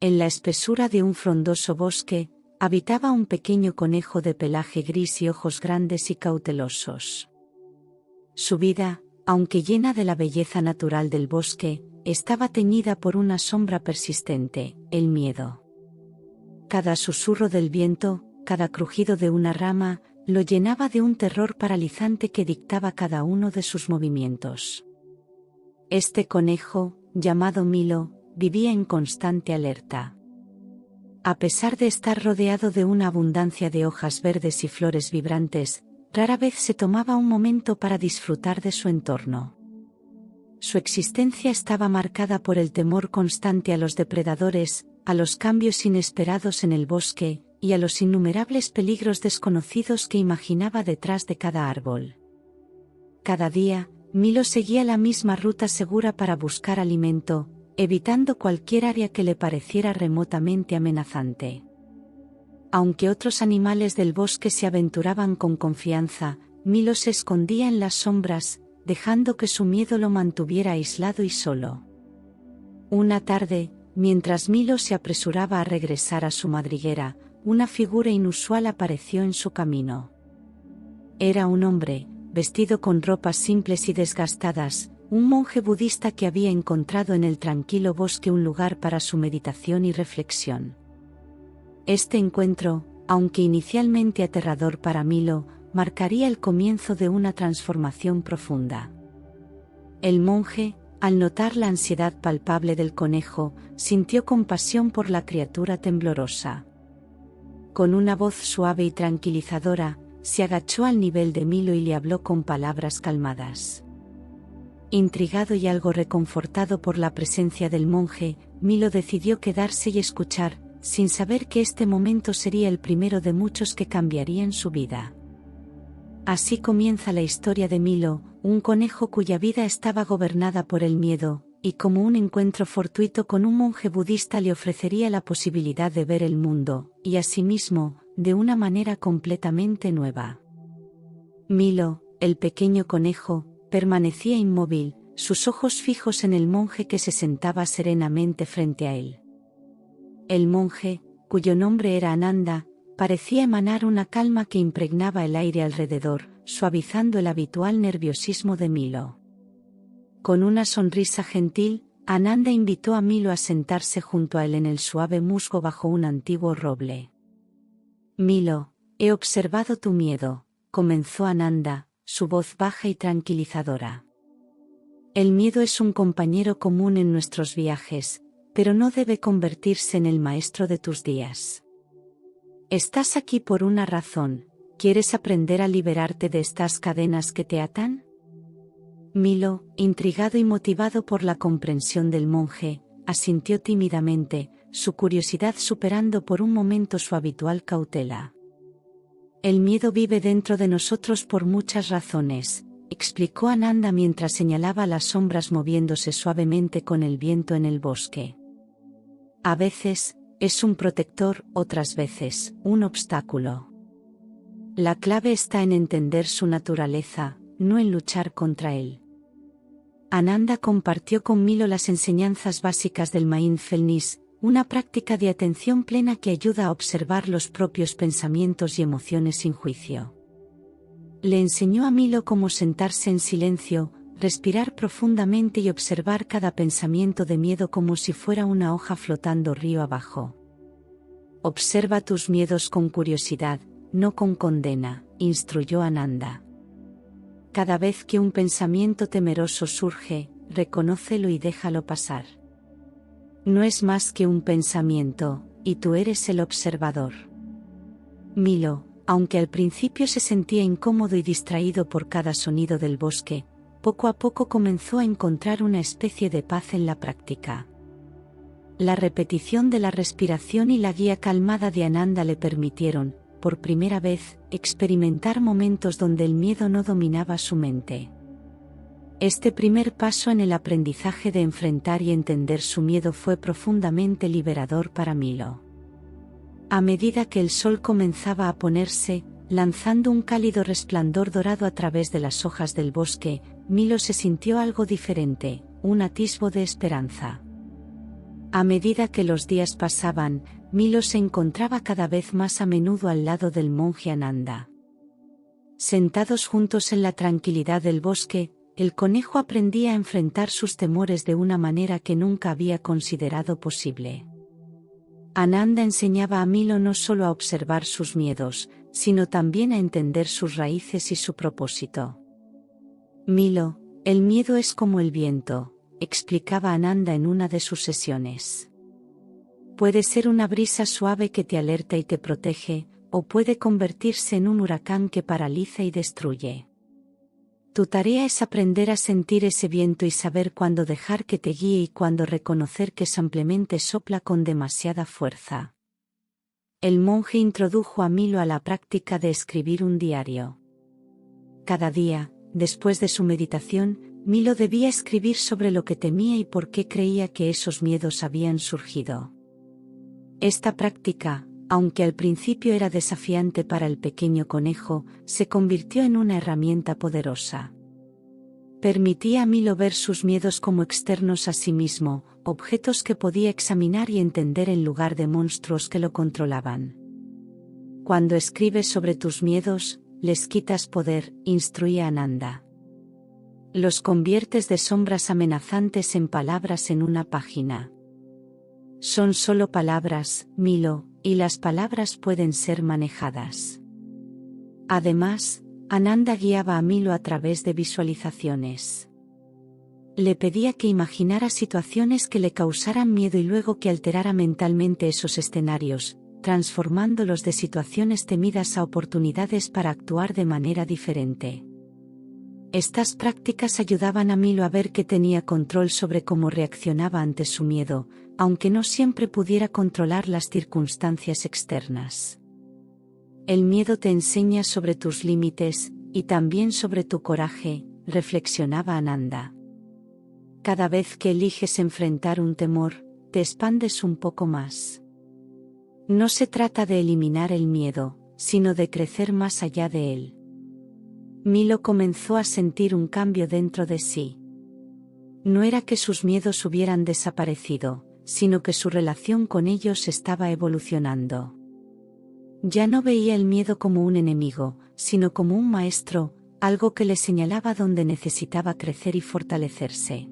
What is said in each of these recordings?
En la espesura de un frondoso bosque, habitaba un pequeño conejo de pelaje gris y ojos grandes y cautelosos. Su vida, aunque llena de la belleza natural del bosque, estaba teñida por una sombra persistente, el miedo. Cada susurro del viento, cada crujido de una rama, lo llenaba de un terror paralizante que dictaba cada uno de sus movimientos. Este conejo, llamado Milo, vivía en constante alerta. A pesar de estar rodeado de una abundancia de hojas verdes y flores vibrantes, rara vez se tomaba un momento para disfrutar de su entorno. Su existencia estaba marcada por el temor constante a los depredadores, a los cambios inesperados en el bosque, y a los innumerables peligros desconocidos que imaginaba detrás de cada árbol. Cada día, Milo seguía la misma ruta segura para buscar alimento, evitando cualquier área que le pareciera remotamente amenazante. Aunque otros animales del bosque se aventuraban con confianza, Milo se escondía en las sombras, dejando que su miedo lo mantuviera aislado y solo. Una tarde, mientras Milo se apresuraba a regresar a su madriguera, una figura inusual apareció en su camino. Era un hombre, vestido con ropas simples y desgastadas, un monje budista que había encontrado en el tranquilo bosque un lugar para su meditación y reflexión. Este encuentro, aunque inicialmente aterrador para Milo, marcaría el comienzo de una transformación profunda. El monje, al notar la ansiedad palpable del conejo, sintió compasión por la criatura temblorosa. Con una voz suave y tranquilizadora, se agachó al nivel de Milo y le habló con palabras calmadas. Intrigado y algo reconfortado por la presencia del monje, Milo decidió quedarse y escuchar, sin saber que este momento sería el primero de muchos que cambiarían su vida. Así comienza la historia de Milo, un conejo cuya vida estaba gobernada por el miedo, y como un encuentro fortuito con un monje budista le ofrecería la posibilidad de ver el mundo, y asimismo, de una manera completamente nueva. Milo, el pequeño conejo, permanecía inmóvil, sus ojos fijos en el monje que se sentaba serenamente frente a él. El monje, cuyo nombre era Ananda, parecía emanar una calma que impregnaba el aire alrededor, suavizando el habitual nerviosismo de Milo. Con una sonrisa gentil, Ananda invitó a Milo a sentarse junto a él en el suave musgo bajo un antiguo roble. Milo, he observado tu miedo, comenzó Ananda, su voz baja y tranquilizadora. El miedo es un compañero común en nuestros viajes, pero no debe convertirse en el maestro de tus días. Estás aquí por una razón, ¿quieres aprender a liberarte de estas cadenas que te atan? Milo, intrigado y motivado por la comprensión del monje, asintió tímidamente, su curiosidad superando por un momento su habitual cautela. El miedo vive dentro de nosotros por muchas razones, explicó Ananda mientras señalaba las sombras moviéndose suavemente con el viento en el bosque. A veces, es un protector, otras veces, un obstáculo. La clave está en entender su naturaleza, no en luchar contra él. Ananda compartió con Milo las enseñanzas básicas del mindfulness, una práctica de atención plena que ayuda a observar los propios pensamientos y emociones sin juicio. Le enseñó a Milo cómo sentarse en silencio, respirar profundamente y observar cada pensamiento de miedo como si fuera una hoja flotando río abajo. Observa tus miedos con curiosidad, no con condena, instruyó Ananda. Cada vez que un pensamiento temeroso surge, reconócelo y déjalo pasar. No es más que un pensamiento, y tú eres el observador. Milo, aunque al principio se sentía incómodo y distraído por cada sonido del bosque, poco a poco comenzó a encontrar una especie de paz en la práctica. La repetición de la respiración y la guía calmada de Ananda le permitieron, por primera vez, experimentar momentos donde el miedo no dominaba su mente. Este primer paso en el aprendizaje de enfrentar y entender su miedo fue profundamente liberador para Milo. A medida que el sol comenzaba a ponerse, lanzando un cálido resplandor dorado a través de las hojas del bosque, Milo se sintió algo diferente, un atisbo de esperanza. A medida que los días pasaban, Milo se encontraba cada vez más a menudo al lado del monje Ananda. Sentados juntos en la tranquilidad del bosque, el conejo aprendía a enfrentar sus temores de una manera que nunca había considerado posible. Ananda enseñaba a Milo no solo a observar sus miedos, sino también a entender sus raíces y su propósito. Milo, el miedo es como el viento, explicaba Ananda en una de sus sesiones. Puede ser una brisa suave que te alerta y te protege, o puede convertirse en un huracán que paraliza y destruye. Tu tarea es aprender a sentir ese viento y saber cuándo dejar que te guíe y cuándo reconocer que simplemente sopla con demasiada fuerza. El monje introdujo a Milo a la práctica de escribir un diario. Cada día, después de su meditación, Milo debía escribir sobre lo que temía y por qué creía que esos miedos habían surgido. Esta práctica, aunque al principio era desafiante para el pequeño conejo, se convirtió en una herramienta poderosa. Permitía a Milo ver sus miedos como externos a sí mismo, objetos que podía examinar y entender en lugar de monstruos que lo controlaban. Cuando escribes sobre tus miedos, les quitas poder, instruía Ananda. Los conviertes de sombras amenazantes en palabras en una página. Son solo palabras, Milo, y las palabras pueden ser manejadas. Además, Ananda guiaba a Milo a través de visualizaciones. Le pedía que imaginara situaciones que le causaran miedo y luego que alterara mentalmente esos escenarios, transformándolos de situaciones temidas a oportunidades para actuar de manera diferente. Estas prácticas ayudaban a Milo a ver que tenía control sobre cómo reaccionaba ante su miedo, aunque no siempre pudiera controlar las circunstancias externas. El miedo te enseña sobre tus límites, y también sobre tu coraje, reflexionaba Ananda. Cada vez que eliges enfrentar un temor, te expandes un poco más. No se trata de eliminar el miedo, sino de crecer más allá de él. Milo comenzó a sentir un cambio dentro de sí. No era que sus miedos hubieran desaparecido, sino que su relación con ellos estaba evolucionando. Ya no veía el miedo como un enemigo, sino como un maestro, algo que le señalaba dónde necesitaba crecer y fortalecerse.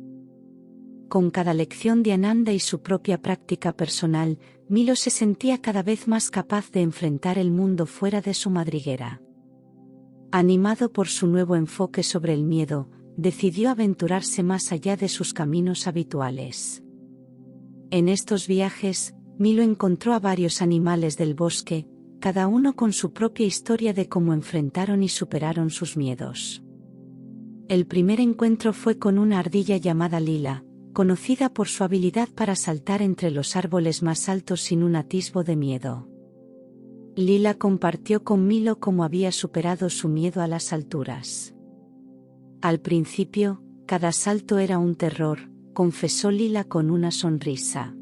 Con cada lección de Ananda y su propia práctica personal, Milo se sentía cada vez más capaz de enfrentar el mundo fuera de su madriguera. Animado por su nuevo enfoque sobre el miedo, decidió aventurarse más allá de sus caminos habituales. En estos viajes, Milo encontró a varios animales del bosque, cada uno con su propia historia de cómo enfrentaron y superaron sus miedos. El primer encuentro fue con una ardilla llamada Lila, conocida por su habilidad para saltar entre los árboles más altos sin un atisbo de miedo. Lila compartió con Milo cómo había superado su miedo a las alturas. Al principio, cada salto era un terror, confesó Lila con una sonrisa.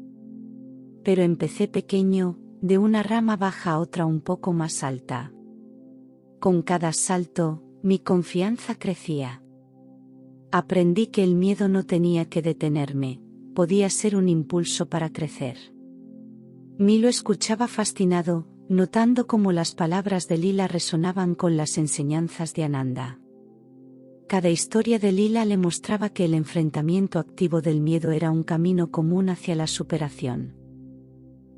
Pero empecé pequeño, de una rama baja a otra un poco más alta. Con cada salto, mi confianza crecía. Aprendí que el miedo no tenía que detenerme, podía ser un impulso para crecer. Milo escuchaba fascinado, notando cómo las palabras de Lila resonaban con las enseñanzas de Ananda. Cada historia de Lila le mostraba que el enfrentamiento activo del miedo era un camino común hacia la superación.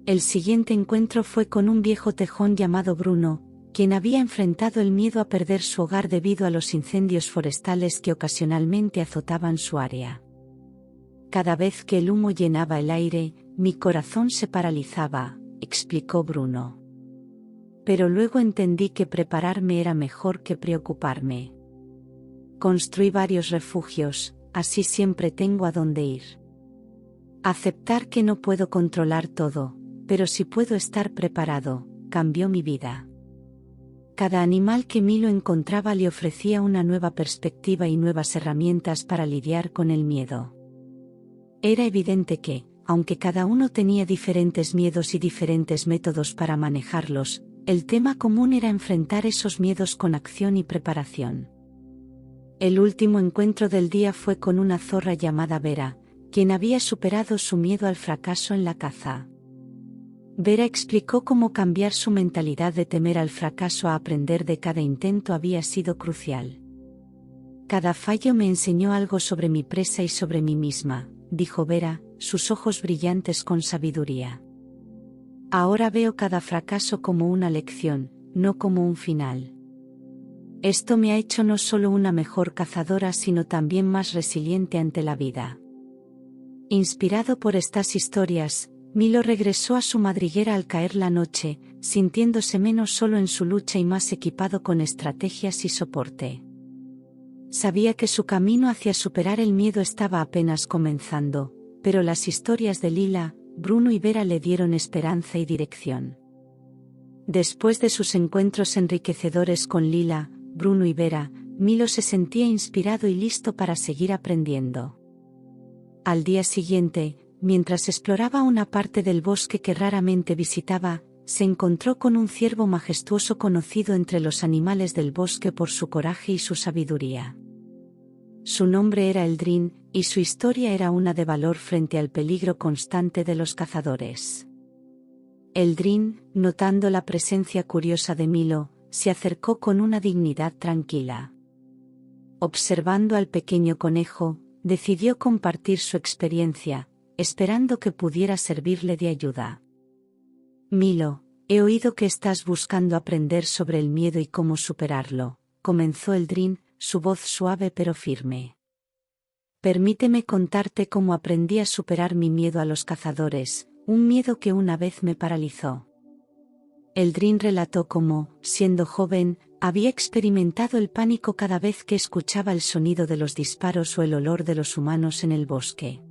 El siguiente encuentro fue con un viejo tejón llamado Bruno, quien había enfrentado el miedo a perder su hogar debido a los incendios forestales que ocasionalmente azotaban su área. Cada vez que el humo llenaba el aire, mi corazón se paralizaba, explicó Bruno. Pero luego entendí que prepararme era mejor que preocuparme. Construí varios refugios, así siempre tengo a dónde ir. Aceptar que no puedo controlar todo, pero sí puedo estar preparado, cambió mi vida. Cada animal que Milo encontraba le ofrecía una nueva perspectiva y nuevas herramientas para lidiar con el miedo. Era evidente que, aunque cada uno tenía diferentes miedos y diferentes métodos para manejarlos, el tema común era enfrentar esos miedos con acción y preparación. El último encuentro del día fue con una zorra llamada Vera, quien había superado su miedo al fracaso en la caza. Vera explicó cómo cambiar su mentalidad de temer al fracaso a aprender de cada intento había sido crucial. Cada fallo me enseñó algo sobre mi presa y sobre mí misma, dijo Vera, sus ojos brillantes con sabiduría. Ahora veo cada fracaso como una lección, no como un final. Esto me ha hecho no solo una mejor cazadora sino también más resiliente ante la vida. Inspirado por estas historias, Milo regresó a su madriguera al caer la noche, sintiéndose menos solo en su lucha y más equipado con estrategias y soporte. Sabía que su camino hacia superar el miedo estaba apenas comenzando, pero las historias de Lila, Bruno y Vera le dieron esperanza y dirección. Después de sus encuentros enriquecedores con Lila, Bruno y Vera, Milo se sentía inspirado y listo para seguir aprendiendo. Al día siguiente, mientras exploraba una parte del bosque que raramente visitaba, se encontró con un ciervo majestuoso conocido entre los animales del bosque por su coraje y su sabiduría. Su nombre era Eldrin, y su historia era una de valor frente al peligro constante de los cazadores. Eldrin, notando la presencia curiosa de Milo, se acercó con una dignidad tranquila. Observando al pequeño conejo, decidió compartir su experiencia, esperando que pudiera servirle de ayuda. Milo, he oído que estás buscando aprender sobre el miedo y cómo superarlo, comenzó Eldrin, su voz suave pero firme. Permíteme contarte cómo aprendí a superar mi miedo a los cazadores, un miedo que una vez me paralizó. Eldrin relató cómo, siendo joven, había experimentado el pánico cada vez que escuchaba el sonido de los disparos o el olor de los humanos en el bosque.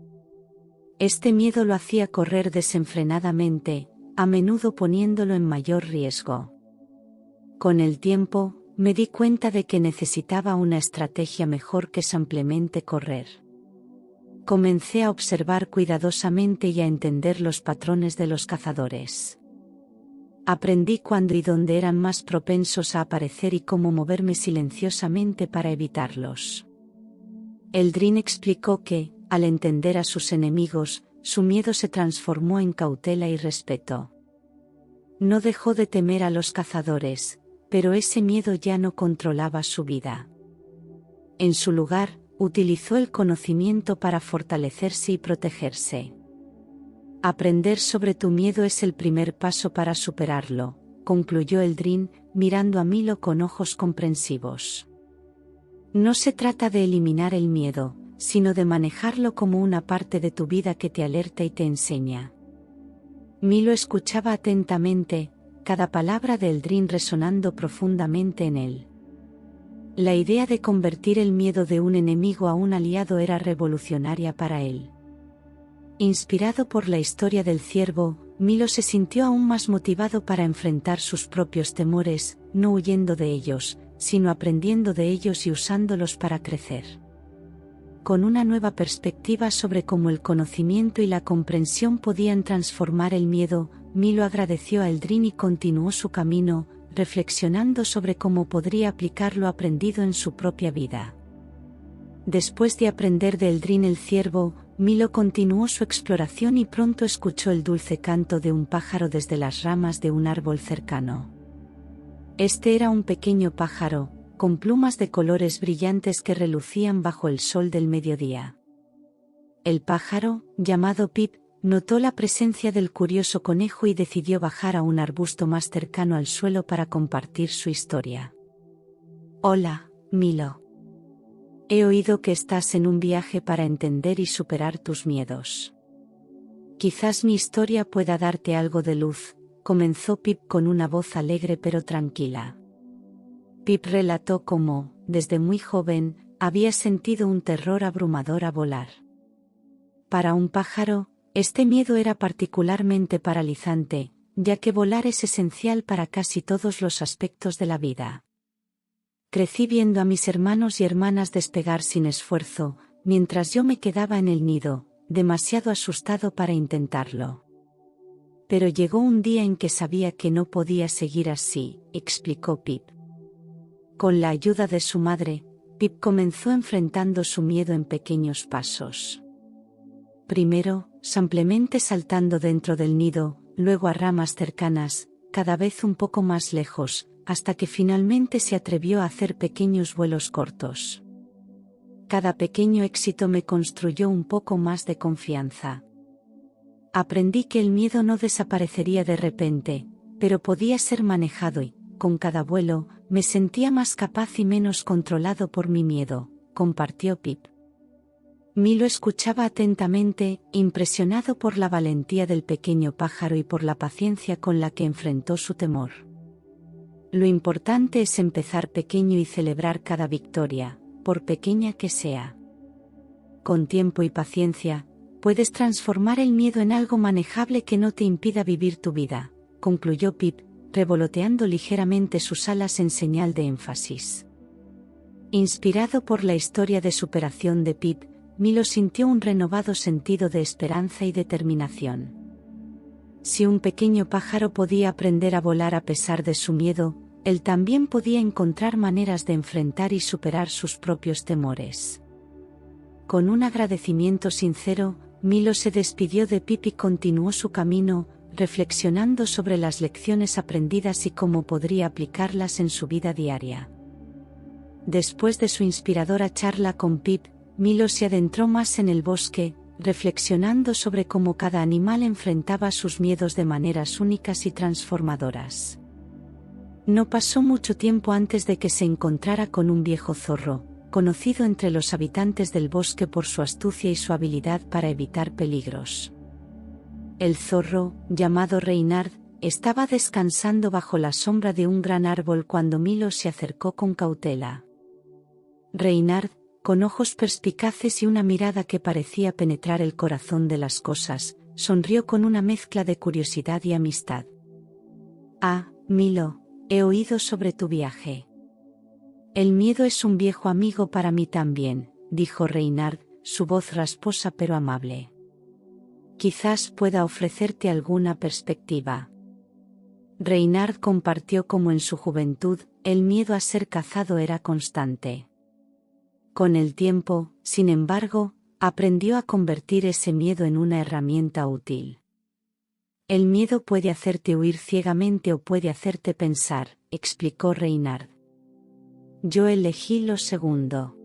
Este miedo lo hacía correr desenfrenadamente, a menudo poniéndolo en mayor riesgo. Con el tiempo, me di cuenta de que necesitaba una estrategia mejor que simplemente correr. Comencé a observar cuidadosamente y a entender los patrones de los cazadores. Aprendí cuándo y dónde eran más propensos a aparecer y cómo moverme silenciosamente para evitarlos. Eldrin explicó que, al entender a sus enemigos, su miedo se transformó en cautela y respeto. No dejó de temer a los cazadores, pero ese miedo ya no controlaba su vida. En su lugar, utilizó el conocimiento para fortalecerse y protegerse. Aprender sobre tu miedo es el primer paso para superarlo, concluyó Eldrin, mirando a Milo con ojos comprensivos. No se trata de eliminar el miedo, sino de manejarlo como una parte de tu vida que te alerta y te enseña. Milo escuchaba atentamente, cada palabra de Eldrin resonando profundamente en él. La idea de convertir el miedo de un enemigo a un aliado era revolucionaria para él. Inspirado por la historia del ciervo, Milo se sintió aún más motivado para enfrentar sus propios temores, no huyendo de ellos, sino aprendiendo de ellos y usándolos para crecer. Con una nueva perspectiva sobre cómo el conocimiento y la comprensión podían transformar el miedo, Milo agradeció a Eldrin y continuó su camino, reflexionando sobre cómo podría aplicar lo aprendido en su propia vida. Después de aprender de Eldrin el ciervo, Milo continuó su exploración y pronto escuchó el dulce canto de un pájaro desde las ramas de un árbol cercano. Este era un pequeño pájaro, con plumas de colores brillantes que relucían bajo el sol del mediodía. El pájaro, llamado Pip, notó la presencia del curioso conejo y decidió bajar a un arbusto más cercano al suelo para compartir su historia. Hola, Milo. He oído que estás en un viaje para entender y superar tus miedos. Quizás mi historia pueda darte algo de luz, comenzó Pip con una voz alegre pero tranquila. Pip relató cómo, desde muy joven, había sentido un terror abrumador a volar. Para un pájaro, este miedo era particularmente paralizante, ya que volar es esencial para casi todos los aspectos de la vida. Crecí viendo a mis hermanos y hermanas despegar sin esfuerzo, mientras yo me quedaba en el nido, demasiado asustado para intentarlo. Pero llegó un día en que sabía que no podía seguir así, explicó Pip. Con la ayuda de su madre, Pip comenzó enfrentando su miedo en pequeños pasos. Primero, simplemente saltando dentro del nido, luego a ramas cercanas, cada vez un poco más lejos, hasta que finalmente se atrevió a hacer pequeños vuelos cortos. Cada pequeño éxito me construyó un poco más de confianza. Aprendí que el miedo no desaparecería de repente, pero podía ser manejado y, con cada vuelo, me sentía más capaz y menos controlado por mi miedo, compartió Pip. Milo escuchaba atentamente, impresionado por la valentía del pequeño pájaro y por la paciencia con la que enfrentó su temor. Lo importante es empezar pequeño y celebrar cada victoria, por pequeña que sea. Con tiempo y paciencia, puedes transformar el miedo en algo manejable que no te impida vivir tu vida, concluyó Pip, revoloteando ligeramente sus alas en señal de énfasis. Inspirado por la historia de superación de Pip, Milo sintió un renovado sentido de esperanza y determinación. Si un pequeño pájaro podía aprender a volar a pesar de su miedo, él también podía encontrar maneras de enfrentar y superar sus propios temores. Con un agradecimiento sincero, Milo se despidió de Pip y continuó su camino, reflexionando sobre las lecciones aprendidas y cómo podría aplicarlas en su vida diaria. Después de su inspiradora charla con Pip, Milo se adentró más en el bosque, reflexionando sobre cómo cada animal enfrentaba sus miedos de maneras únicas y transformadoras. No pasó mucho tiempo antes de que se encontrara con un viejo zorro, conocido entre los habitantes del bosque por su astucia y su habilidad para evitar peligros. El zorro, llamado Reynard, estaba descansando bajo la sombra de un gran árbol cuando Milo se acercó con cautela. Reynard, con ojos perspicaces y una mirada que parecía penetrar el corazón de las cosas, sonrió con una mezcla de curiosidad y amistad. «Ah, Milo, he oído sobre tu viaje. El miedo es un viejo amigo para mí también», dijo Reynard, su voz rasposa pero amable. «Quizás pueda ofrecerte alguna perspectiva». Reynard compartió cómo en su juventud, el miedo a ser cazado era constante. Con el tiempo, sin embargo, aprendió a convertir ese miedo en una herramienta útil. El miedo puede hacerte huir ciegamente o puede hacerte pensar, explicó Reynard. Yo elegí lo segundo.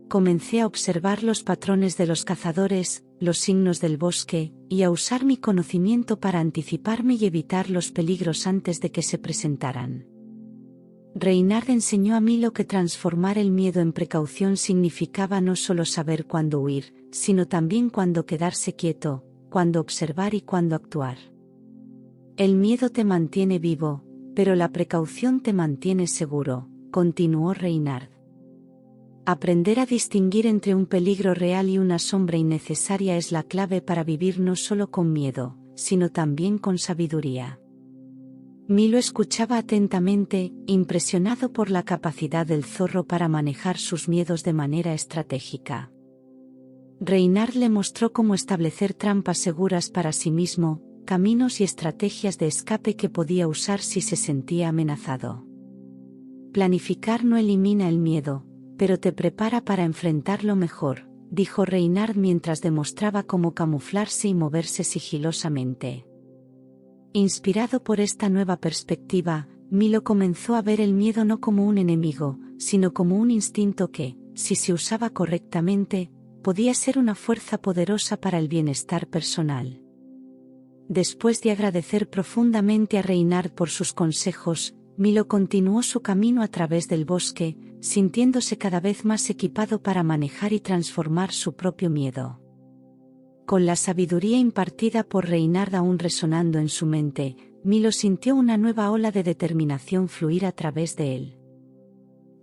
Comencé a observar los patrones de los cazadores, los signos del bosque, y a usar mi conocimiento para anticiparme y evitar los peligros antes de que se presentaran. Reynard enseñó a Milo que transformar el miedo en precaución significaba no solo saber cuándo huir, sino también cuándo quedarse quieto, cuándo observar y cuándo actuar. El miedo te mantiene vivo, pero la precaución te mantiene seguro, continuó Reynard. Aprender a distinguir entre un peligro real y una sombra innecesaria es la clave para vivir no solo con miedo, sino también con sabiduría. Milo escuchaba atentamente, impresionado por la capacidad del zorro para manejar sus miedos de manera estratégica. Reynard le mostró cómo establecer trampas seguras para sí mismo, caminos y estrategias de escape que podía usar si se sentía amenazado. Planificar no elimina el miedo, pero te prepara para enfrentarlo mejor, dijo Reynard mientras demostraba cómo camuflarse y moverse sigilosamente. Inspirado por esta nueva perspectiva, Milo comenzó a ver el miedo no como un enemigo, sino como un instinto que, si se usaba correctamente, podía ser una fuerza poderosa para el bienestar personal. Después de agradecer profundamente a Reynard por sus consejos, Milo continuó su camino a través del bosque, sintiéndose cada vez más equipado para manejar y transformar su propio miedo. Con la sabiduría impartida por Reynard aún resonando en su mente, Milo sintió una nueva ola de determinación fluir a través de él.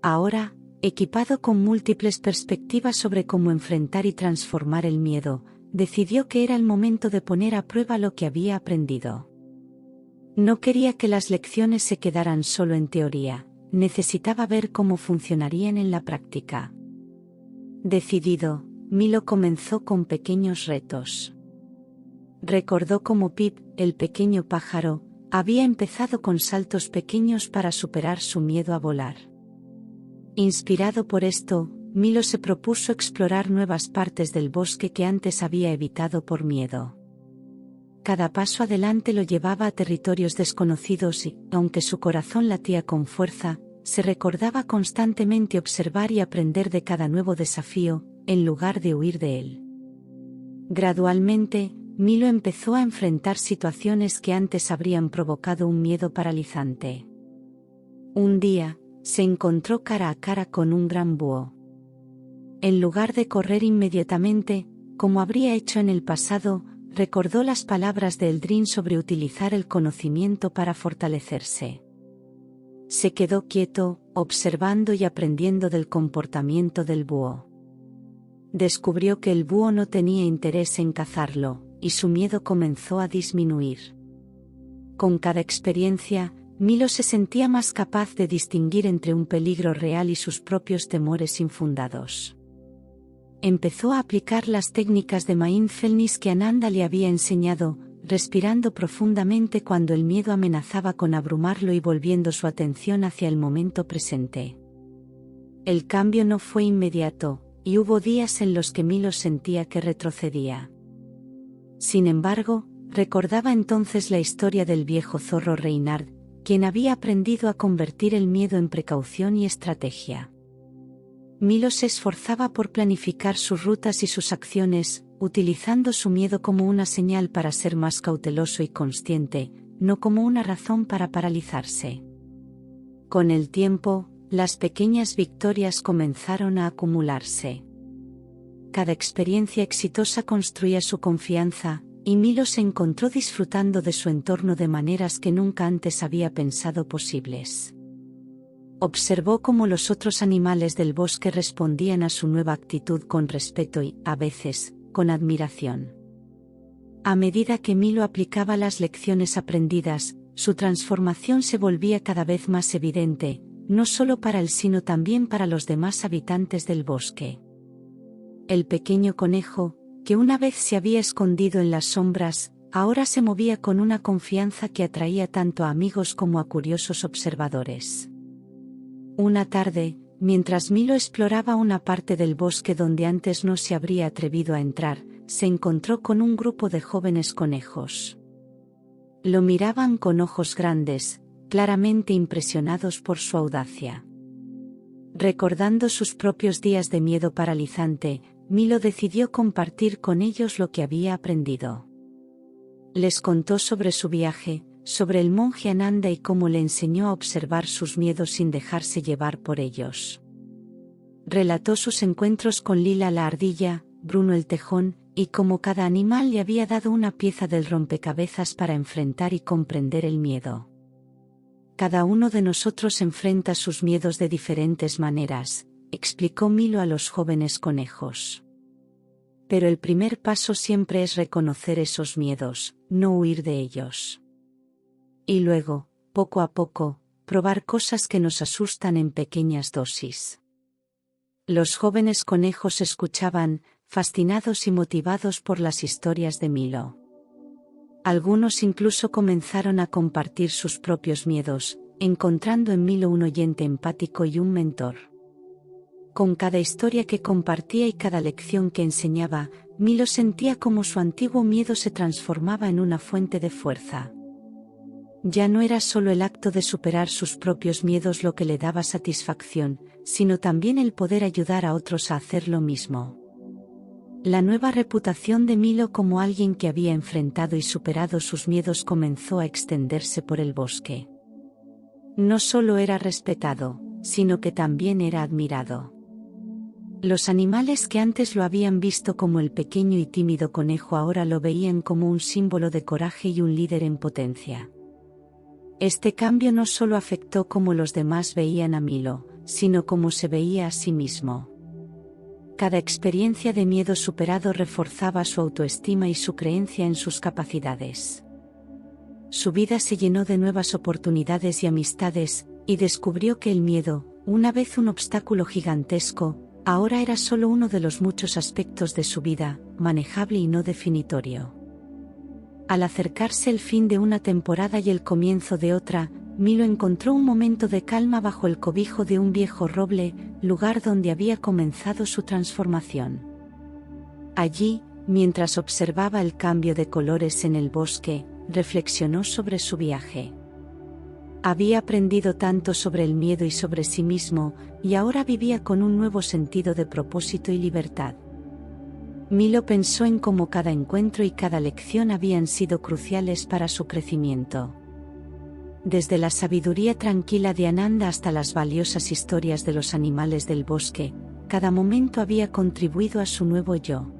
Ahora, equipado con múltiples perspectivas sobre cómo enfrentar y transformar el miedo, decidió que era el momento de poner a prueba lo que había aprendido. No quería que las lecciones se quedaran solo en teoría, necesitaba ver cómo funcionarían en la práctica. Decidido, Milo comenzó con pequeños retos. Recordó cómo Pip, el pequeño pájaro, había empezado con saltos pequeños para superar su miedo a volar. Inspirado por esto, Milo se propuso explorar nuevas partes del bosque que antes había evitado por miedo. Cada paso adelante lo llevaba a territorios desconocidos y, aunque su corazón latía con fuerza, se recordaba constantemente observar y aprender de cada nuevo desafío, en lugar de huir de él. Gradualmente, Milo empezó a enfrentar situaciones que antes habrían provocado un miedo paralizante. Un día, se encontró cara a cara con un gran búho. En lugar de correr inmediatamente, como habría hecho en el pasado, recordó las palabras de Eldrin sobre utilizar el conocimiento para fortalecerse. Se quedó quieto, observando y aprendiendo del comportamiento del búho. Descubrió que el búho no tenía interés en cazarlo, y su miedo comenzó a disminuir. Con cada experiencia, Milo se sentía más capaz de distinguir entre un peligro real y sus propios temores infundados. Empezó a aplicar las técnicas de mindfulness que Ananda le había enseñado, respirando profundamente cuando el miedo amenazaba con abrumarlo y volviendo su atención hacia el momento presente. El cambio no fue inmediato, y hubo días en los que Milo sentía que retrocedía. Sin embargo, recordaba entonces la historia del viejo zorro Reynard, quien había aprendido a convertir el miedo en precaución y estrategia. Milo se esforzaba por planificar sus rutas y sus acciones, utilizando su miedo como una señal para ser más cauteloso y consciente, no como una razón para paralizarse. Con el tiempo, las pequeñas victorias comenzaron a acumularse. Cada experiencia exitosa construía su confianza, y Milo se encontró disfrutando de su entorno de maneras que nunca antes había pensado posibles. Observó cómo los otros animales del bosque respondían a su nueva actitud con respeto y, a veces, con admiración. A medida que Milo aplicaba las lecciones aprendidas, su transformación se volvía cada vez más evidente, no solo para él sino también para los demás habitantes del bosque. El pequeño conejo, que una vez se había escondido en las sombras, ahora se movía con una confianza que atraía tanto a amigos como a curiosos observadores. Una tarde, mientras Milo exploraba una parte del bosque donde antes no se habría atrevido a entrar, se encontró con un grupo de jóvenes conejos. Lo miraban con ojos grandes, claramente impresionados por su audacia. Recordando sus propios días de miedo paralizante, Milo decidió compartir con ellos lo que había aprendido. Les contó sobre su viaje, sobre el monje Ananda y cómo le enseñó a observar sus miedos sin dejarse llevar por ellos. Relató sus encuentros con Lila la ardilla, Bruno el tejón, y cómo cada animal le había dado una pieza del rompecabezas para enfrentar y comprender el miedo. Cada uno de nosotros enfrenta sus miedos de diferentes maneras, explicó Milo a los jóvenes conejos. Pero el primer paso siempre es reconocer esos miedos, no huir de ellos. Y luego, poco a poco, probar cosas que nos asustan en pequeñas dosis. Los jóvenes conejos escuchaban, fascinados y motivados por las historias de Milo. Algunos incluso comenzaron a compartir sus propios miedos, encontrando en Milo un oyente empático y un mentor. Con cada historia que compartía y cada lección que enseñaba, Milo sentía como su antiguo miedo se transformaba en una fuente de fuerza. Ya no era solo el acto de superar sus propios miedos lo que le daba satisfacción, sino también el poder ayudar a otros a hacer lo mismo. La nueva reputación de Milo como alguien que había enfrentado y superado sus miedos comenzó a extenderse por el bosque. No solo era respetado, sino que también era admirado. Los animales que antes lo habían visto como el pequeño y tímido conejo ahora lo veían como un símbolo de coraje y un líder en potencia. Este cambio no solo afectó cómo los demás veían a Milo, sino cómo se veía a sí mismo. Cada experiencia de miedo superado reforzaba su autoestima y su creencia en sus capacidades. Su vida se llenó de nuevas oportunidades y amistades, y descubrió que el miedo, una vez un obstáculo gigantesco, ahora era solo uno de los muchos aspectos de su vida, manejable y no definitorio. Al acercarse el fin de una temporada y el comienzo de otra, Milo encontró un momento de calma bajo el cobijo de un viejo roble, lugar donde había comenzado su transformación. Allí, mientras observaba el cambio de colores en el bosque, reflexionó sobre su viaje. Había aprendido tanto sobre el miedo y sobre sí mismo, y ahora vivía con un nuevo sentido de propósito y libertad. Milo pensó en cómo cada encuentro y cada lección habían sido cruciales para su crecimiento. Desde la sabiduría tranquila de Ananda hasta las valiosas historias de los animales del bosque, cada momento había contribuido a su nuevo yo.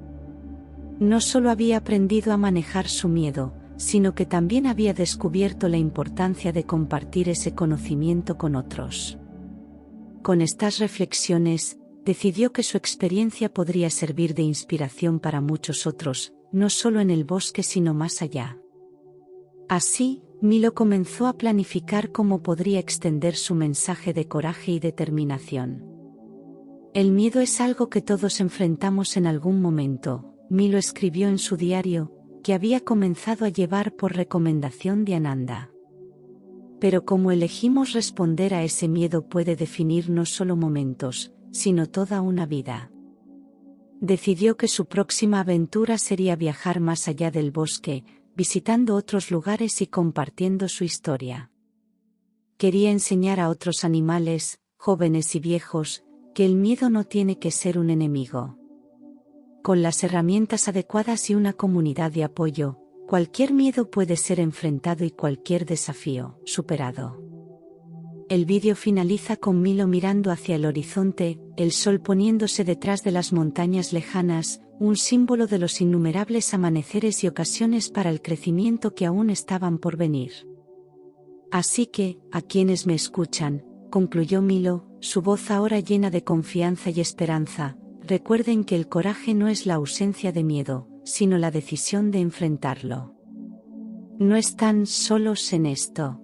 No solo había aprendido a manejar su miedo, sino que también había descubierto la importancia de compartir ese conocimiento con otros. Con estas reflexiones, decidió que su experiencia podría servir de inspiración para muchos otros, no solo en el bosque sino más allá. Así, Milo comenzó a planificar cómo podría extender su mensaje de coraje y determinación. El miedo es algo que todos enfrentamos en algún momento, Milo escribió en su diario, que había comenzado a llevar por recomendación de Ananda. Pero cómo elegimos responder a ese miedo puede definir no solo momentos, sino toda una vida. Decidió que su próxima aventura sería viajar más allá del bosque, visitando otros lugares y compartiendo su historia. Quería enseñar a otros animales, jóvenes y viejos, que el miedo no tiene que ser un enemigo. Con las herramientas adecuadas y una comunidad de apoyo, cualquier miedo puede ser enfrentado y cualquier desafío superado. El vídeo finaliza con Milo mirando hacia el horizonte, el sol poniéndose detrás de las montañas lejanas, un símbolo de los innumerables amaneceres y ocasiones para el crecimiento que aún estaban por venir. Así que, a quienes me escuchan, concluyó Milo, su voz ahora llena de confianza y esperanza, recuerden que el coraje no es la ausencia de miedo, sino la decisión de enfrentarlo. No están solos en esto.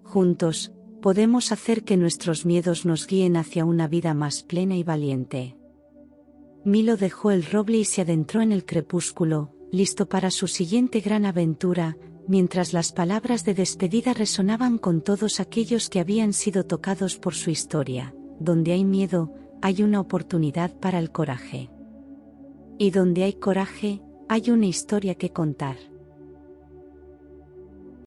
Juntos, podemos hacer que nuestros miedos nos guíen hacia una vida más plena y valiente. Milo dejó el roble y se adentró en el crepúsculo, listo para su siguiente gran aventura, mientras las palabras de despedida resonaban con todos aquellos que habían sido tocados por su historia. Donde hay miedo, hay una oportunidad para el coraje. Y donde hay coraje, hay una historia que contar.